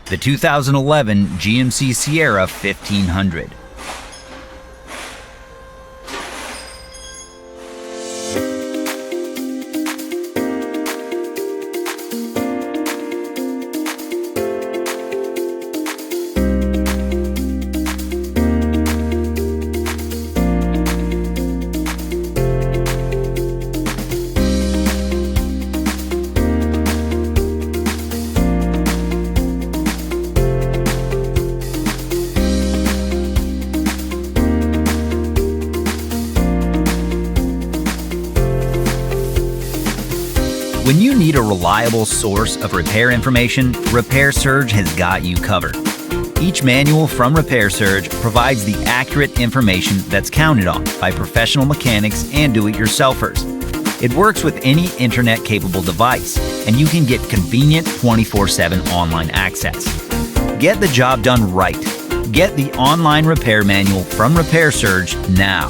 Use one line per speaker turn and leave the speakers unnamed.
the 2011 GMC Sierra 1500. When you need a reliable source of repair information, Repair Surge has got you covered. Each manual from Repair Surge provides the accurate information that's counted on by professional mechanics and do-it-yourselfers. It works with any internet-capable device, and you can get convenient 24/7 online access. Get the job done right. Get the online repair manual from Repair Surge now.